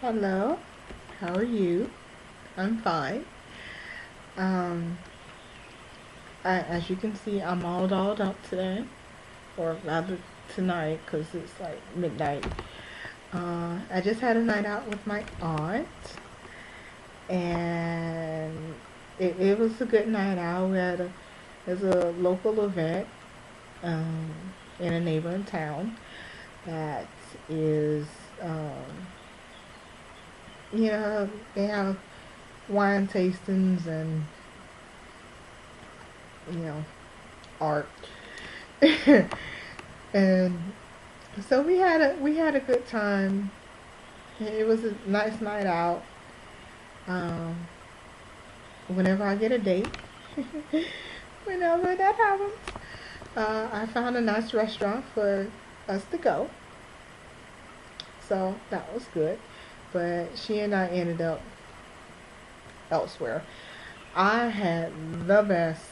Hello, how are you? I'm fine. Um, as you can see, I'm all dolled up today, or rather tonight, because it's like midnight. I just had a night out with my aunt, and it was a good night out. There's a local event um, in a neighboring town that is, um, they have wine tastings and you know art. And so we had a good time. It was a nice night out. Um, whenever I get a date, whenever that happens, I found a nice restaurant for us to go. So that was good. But she and I ended up elsewhere. I had the best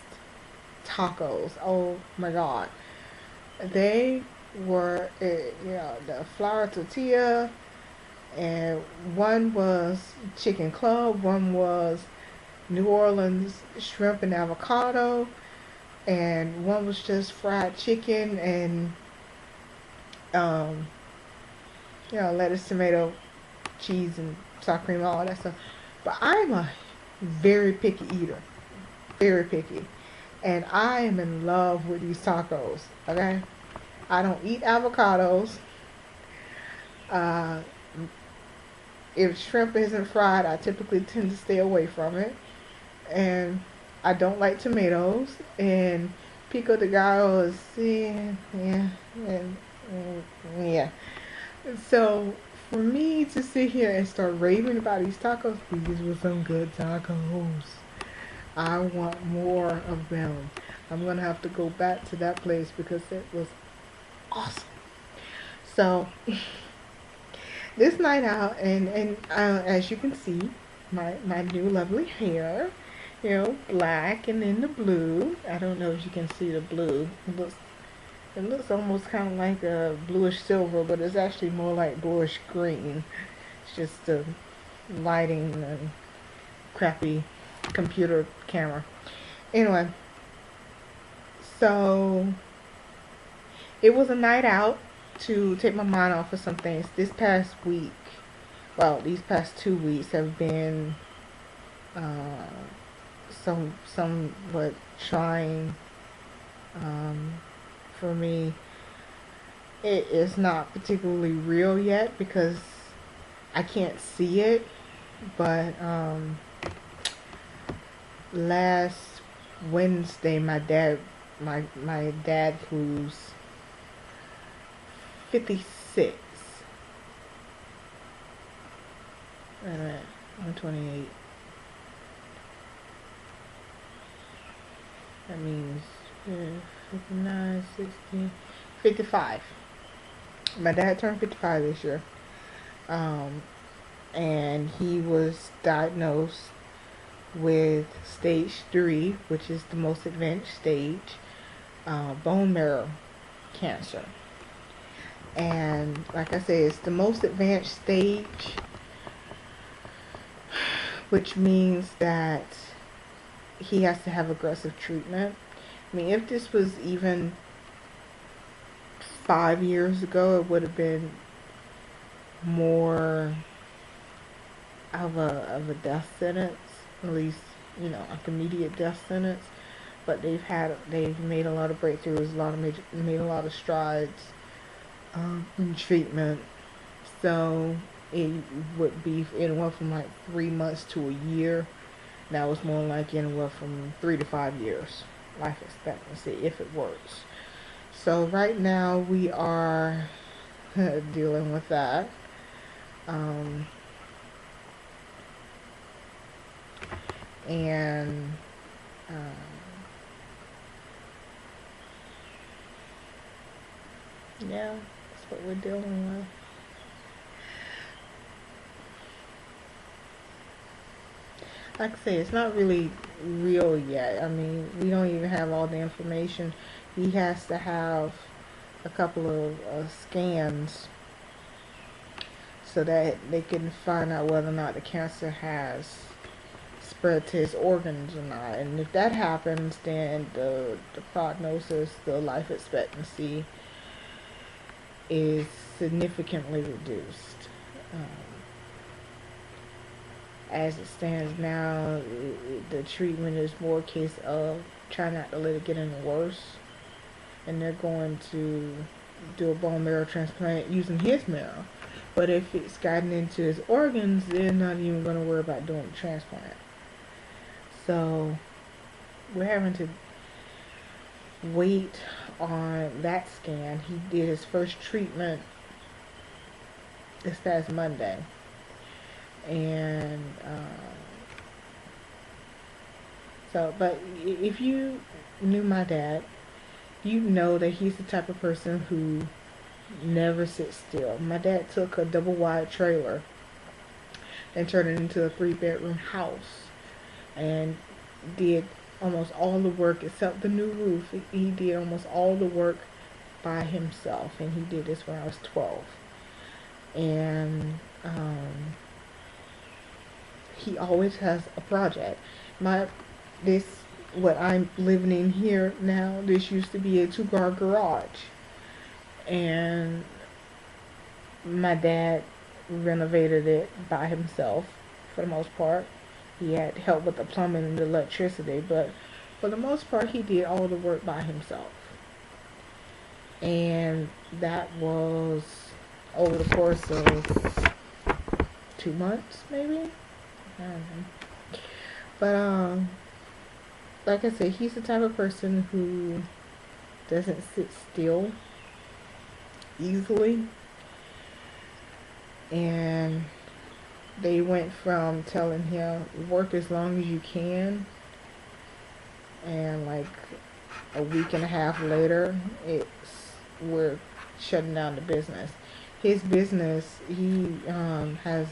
tacos. Oh my God. They were, the flour tortilla, and one was chicken club, one was New Orleans shrimp and avocado, and one was just fried chicken and um, lettuce, tomato, cheese, and sour cream, all that stuff. But I'm a very picky eater, very picky, and I am in love with these tacos. Okay, I don't eat avocados. Uh, if shrimp isn't fried, I typically tend to stay away from it. And I don't like tomatoes. And pico de gallo is, yeah. So for me to sit here and start raving about these tacos, these were some good tacos. I want more of them. I'm gonna have to go back to that place because it was awesome. So this night out, and as you can see, my new lovely hair, black and in the blue. I don't know if you can see the blue. It looks almost kind of like a bluish silver, but it's actually more like bluish green. It's just the lighting and crappy computer camera. Anyway, so it was a night out to take my mind off of some things. This past week, well, these past 2 weeks have been uh, somewhat trying um, for me. It is not particularly real yet because I can't see it, but last Wednesday, my dad, who's 56, wait a minute, I'm 28. That means 59, 60, 55. My dad turned 55 this year. Um, and he was diagnosed with stage 3, which is the most advanced stage, bone marrow cancer. And like I said, it's the most advanced stage, which means that he has to have aggressive treatment. I mean, if this was even 5 years ago, it would have been more of a death sentence, at least like immediate death sentence. But they've made a lot of breakthroughs, made a lot of strides in treatment. So it would be anywhere from like 3 months to a year. Now it's more like anywhere from 3 to 5 years life expectancy if it works. So right now we are dealing with that. Um, and yeah, that's what we're dealing with. Like I say, it's not really real yet. I mean, we don't even have all the information. He has to have a couple of scans so that they can find out whether or not the cancer has spread to his organs or not. And if that happens, then the prognosis, the life expectancy is significantly reduced. As it stands now, the treatment is more a case of try not to let it get any worse. And they're going to do a bone marrow transplant using his marrow. But if it's gotten into his organs, they're not even going to worry about doing the transplant. So we're having to wait on that scan. He did his first treatment this past Monday. And but if you knew my dad, you know that he's the type of person who never sits still. My dad took a double wide trailer and turned it into a 3-bedroom house and did almost all the work except the new roof. He did almost all the work by himself, and he did this when I was 12. And he always has a project. What I'm living in here now, this used to be a 2-car garage, and my dad renovated it by himself for the most part. He had help with the plumbing and the electricity, but for the most part he did all the work by himself. And that was over the course of 2 months, maybe? I don't know. But like I said, he's the type of person who doesn't sit still easily. And they went from telling him work as long as you can, and like a week and a half later we're shutting down the business. His business, he has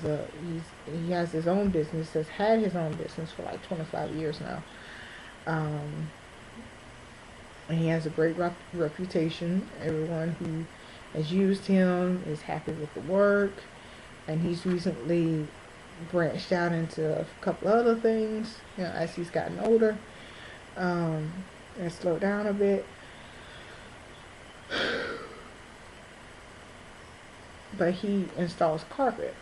his own business, has had his own business for like 25 years now. And he has a great reputation. Everyone who has used him is happy with the work. And he's recently branched out into a couple other things, as he's gotten older, and slowed down a bit. But he installs carpet.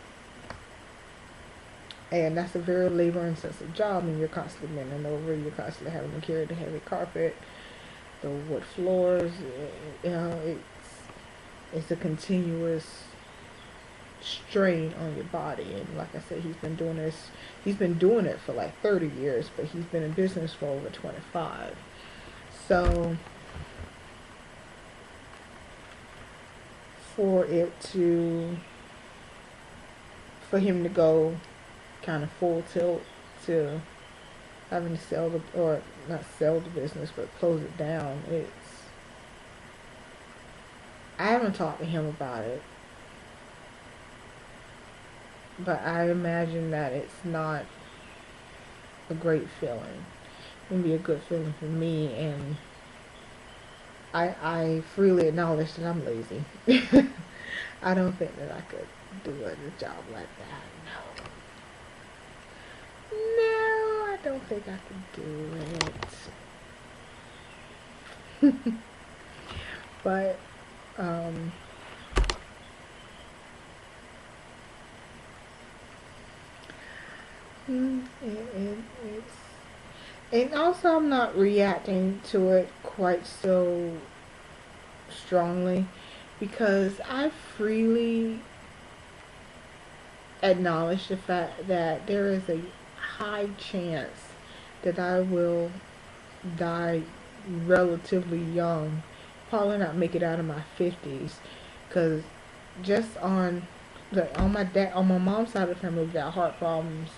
And that's a very labor-intensive job, and you're constantly bending over, you're constantly having to carry the heavy carpet, the wood floors. It's a continuous strain on your body. And like I said, he's been doing it for like 30 years, but he's been in business for over 25. So for him to go kind of full tilt to having to not sell the business, but close it down, I haven't talked to him about it, but I imagine that it's not a great feeling. It can be a good feeling for me, and I freely acknowledge that I'm lazy. I don't think that I could do a job like that. No, I don't think I could do it. But and also I'm not reacting to it quite so strongly, because I freely acknowledge the fact that there is a high chance that I will die relatively young, probably not make it out of my 50s, because just on my mom's side of the family, we've got heart problems.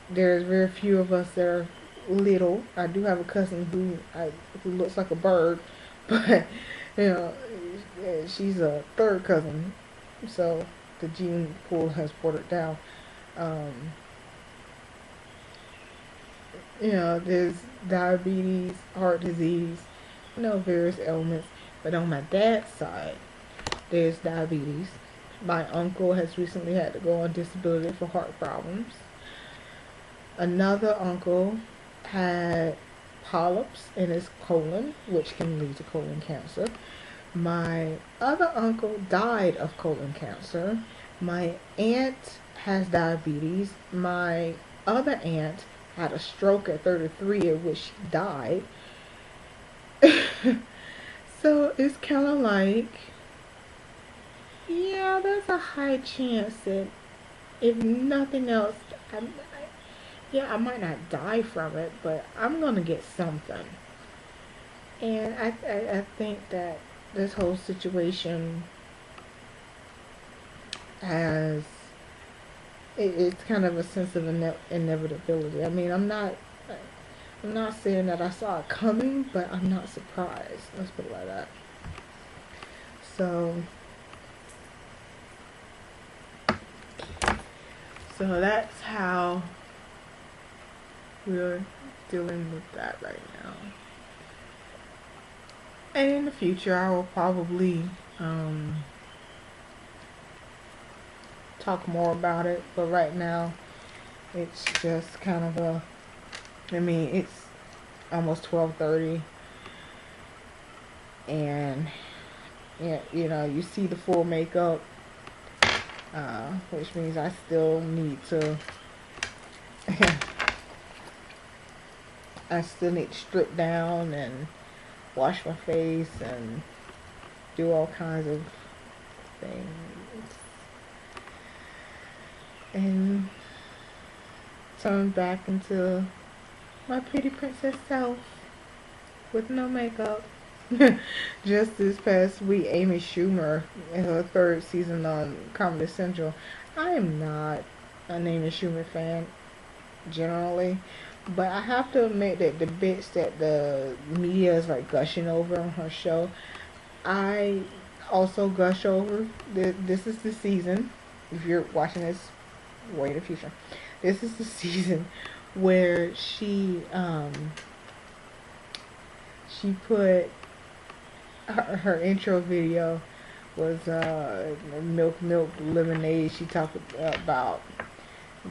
There's very few of us that are little. I do have a cousin who looks like a bird, but she's a third cousin, so the gene pool has watered down. There's diabetes, heart disease, various ailments. But on my dad's side, there's diabetes. My uncle has recently had to go on disability for heart problems. Another uncle had polyps in his colon, which can lead to colon cancer. My other uncle died of colon cancer. My aunt has diabetes. My other aunt had a stroke at 33, of which she died. So it's kind of like, yeah, there's a high chance that if nothing else, I might not die from it, but I'm gonna get something. And I think that this whole situation has it's kind of a sense of inevitability. I mean, I'm not saying that I saw it coming, but I'm not surprised. Let's put it like that. So that's how we're dealing with that right now. And in the future, I will probably talk more about it. But right now, it's just kind of a. I mean, it's almost 12:30, and yeah, you know, you see the full makeup, which means I still need to. I still need to strip down and wash my face and do all kinds of things and turn back into my pretty princess self with no makeup. Just this past week, Amy Schumer in her third season on Comedy Central. I am not an Amy Schumer fan generally, but I have to admit that the bits that the media is like gushing over on her show, I also gush over. This is the season. If you're watching this way in the future, this is the season where she put her intro video was milk lemonade. She talked about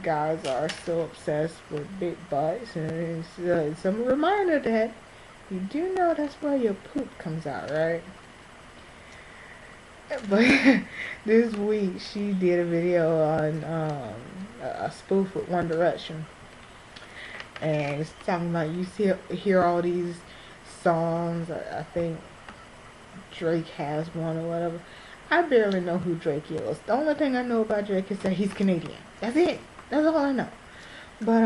guys are so obsessed with big butts, and it's a reminder that you do know that's where your poop comes out, right? But this week she did a video on a spoof with One Direction, and it's talking about hear all these songs. I think Drake has one or whatever. I barely know who Drake is. The only thing I know about Drake is that he's Canadian. That's it. That's all I know. But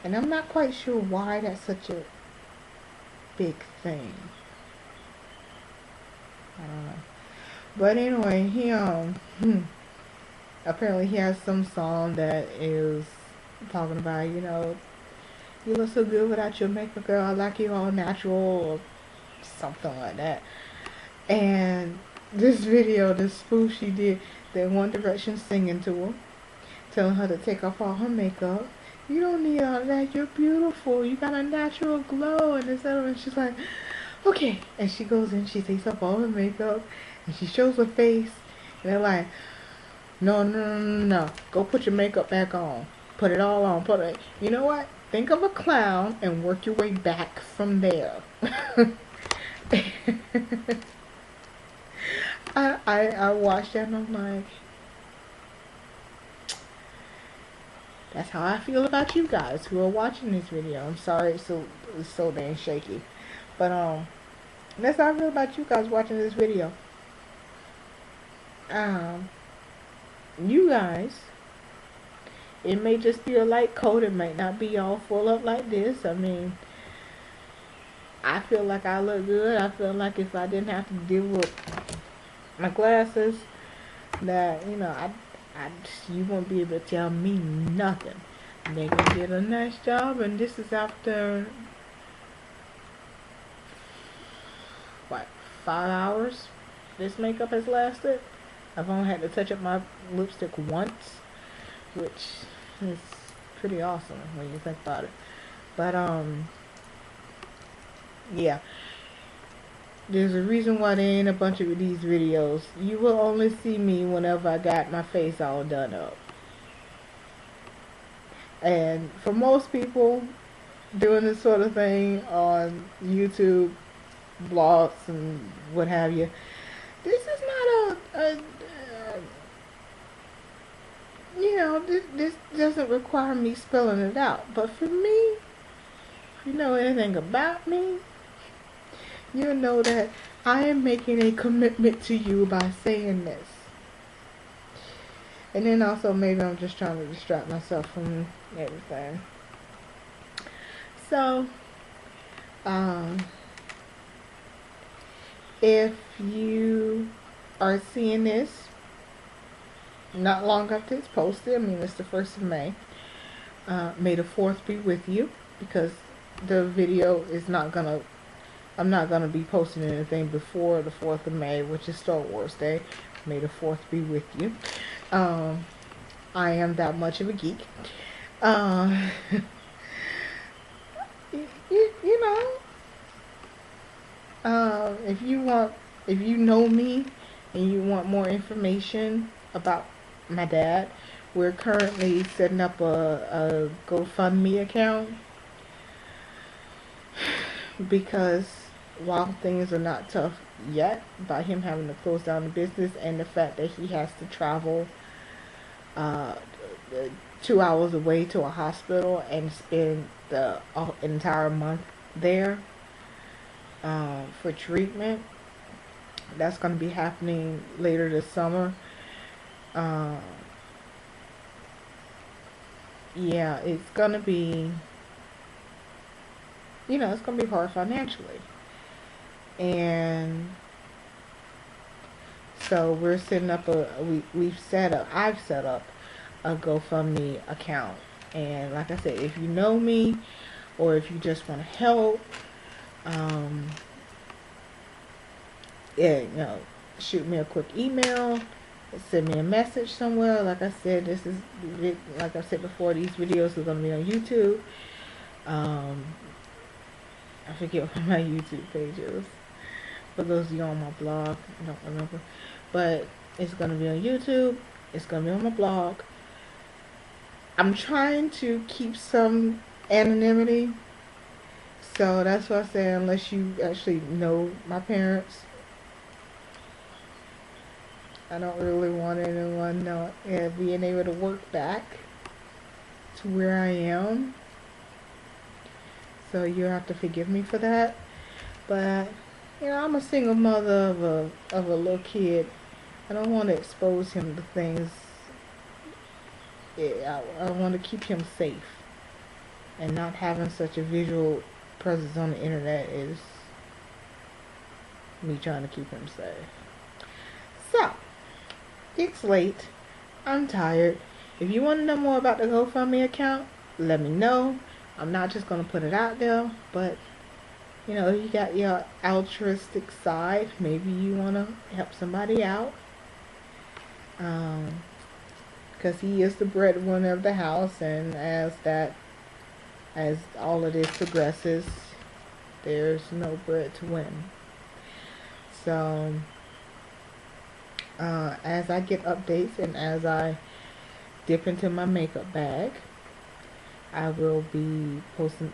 and I'm not quite sure why that's such a big thing. I don't know. But anyway, he apparently he has some song that is talking about, you know, you look so good without your makeup, girl. I like you all natural or something like that. And this video, this spoof she did, that One Direction singing to her, telling her to take off all her makeup. You don't need all that. You're beautiful. You got a natural glow and this other. And she's like, okay. And she goes in. She takes off all her makeup and she shows her face. And they're like, no. Go put your makeup back on. Put it all on. Put it. You know what? Think of a clown and work your way back from there. I watched that and I'm like, that's how I feel about you guys who are watching this video. I'm sorry it's so dang shaky. But that's how I feel about you guys watching this video. You guys, it may just be a light coat, it might not be all full up like this. I mean, I feel like I look good. I feel like if I didn't have to deal with my glasses, that, you know, you won't be able to tell me nothing. They gonna did a nice job, and this is after what, 5 hours this makeup has lasted. I've only had to touch up my lipstick once, which is pretty awesome when you think about it. But yeah, there's a reason why there ain't a bunch of these videos. You will only see me whenever I got my face all done up. And for most people doing this sort of thing on YouTube, blogs, and what have you, this is not you know, this doesn't require me spelling it out. But for me, if you know anything about me, you know that I am making a commitment to you by saying this. And then also maybe I'm just trying to distract myself from everything. So, if you are seeing this not long after it's posted, I mean it's the 1st of May, May the 4th be with you, because the video is not gonna, I'm not gonna be posting anything before the 4th of May, which is Star Wars Day. May the 4th be with you. I am that much of a geek. You know, if you know me and you want more information about my dad, we're currently setting up a GoFundMe account, because while things are not tough yet, by him having to close down the business and the fact that he has to travel 2 hours away to a hospital and spend the entire month there for treatment. That's going to be happening later this summer. Yeah, it's going to be, you know, it's going to be hard financially. And so we're setting up I've set up a GoFundMe account. And like I said, if you know me or if you just want to help, yeah, you know, shoot me a quick email, send me a message somewhere. Like I said, like I said before, these videos are going to be on YouTube. I forget what my YouTube page is. For those of you on my blog, I don't remember. But it's going to be on YouTube. It's going to be on my blog. I'm trying to keep some anonymity. So that's why I say, unless you actually know my parents, I don't really want anyone being able to work back to where I am. So you have to forgive me for that. But you know, I'm a single mother of a little kid. I don't want to expose him to things. I want to keep him safe. And not having such a visual presence on the internet is me trying to keep him safe. So, it's late. I'm tired. If you want to know more about the GoFundMe account, let me know. I'm not just going to put it out there, but you know, you got your altruistic side. Maybe you want to help somebody out. Because he is the breadwinner of the house, and as all of this progresses, there's no bread to win. So, as I get updates and as I dip into my makeup bag, I will be posting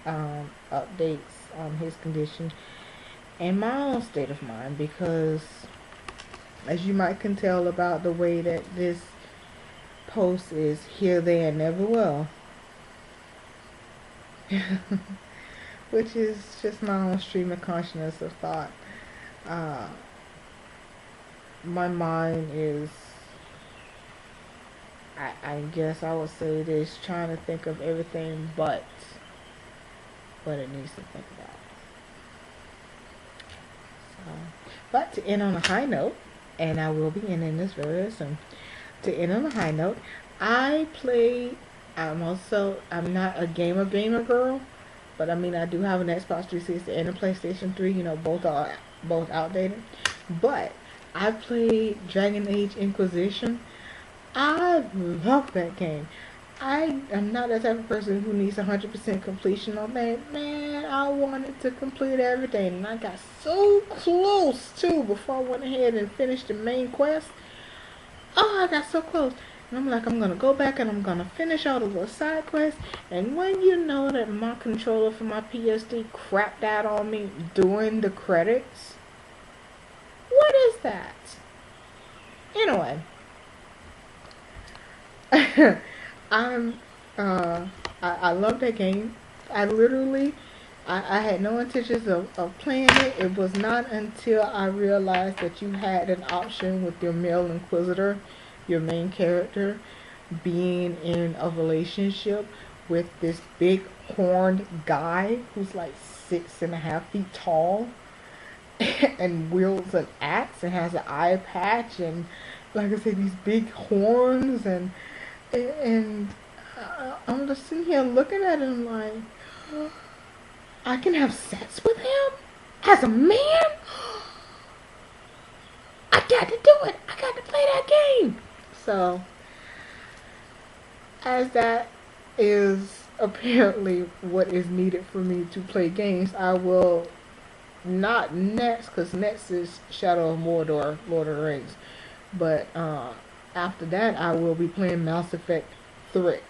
updates on his condition and my own state of mind, because as you might can tell about the way that this post is here, there, and everywhere, which is just my own stream of consciousness of thought. My mind is, I guess I would say this, trying to think of everything but what it needs to think about. So, but to end on a high note, and I will be ending this very soon. To end on a high note, I'm not a gamer girl, but I mean I do have an Xbox 360 and a PlayStation 3. You know, both outdated. But I played Dragon Age Inquisition. I love that game. I am not the type of person who needs 100% completion on that. Man, I wanted to complete everything, and I got so close too before I went ahead and finished the main quest. Oh, I got so close. And I'm like, I'm gonna go back and I'm gonna finish all the little side quests. And when you know that my controller for my PSD crapped out on me during the credits, what is that? Anyway, I'm I love that game. I literally I had no intentions of playing it. It was not until I realized that you had an option with your male inquisitor, your main character, being in a relationship with this big horned guy who's like 6.5 feet tall and wields an axe and has an eye patch and, like I said, these big horns and I'm just sitting here looking at him like, I can have sex with him as a man? I got to do it. I got to play that game. So, as that is apparently what is needed for me to play games, I will not next, because next is Shadow of Mordor, Lord of the Rings. But after that, I will be playing Mass Effect 3.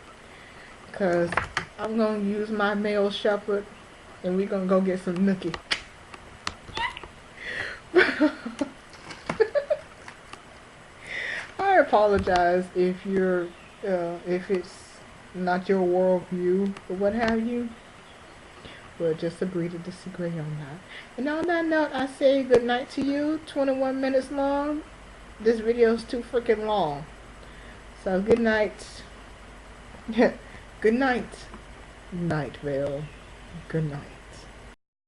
Because I'm going to use my male shepherd and we're going to go get some nookie. I apologize if you're, if it's not your worldview or what have you. We'll just agree to disagree on that. And on that note, I say good night to you. 21 minutes long. This video is too freaking long. So good night. Good night. Night Vale. Good night.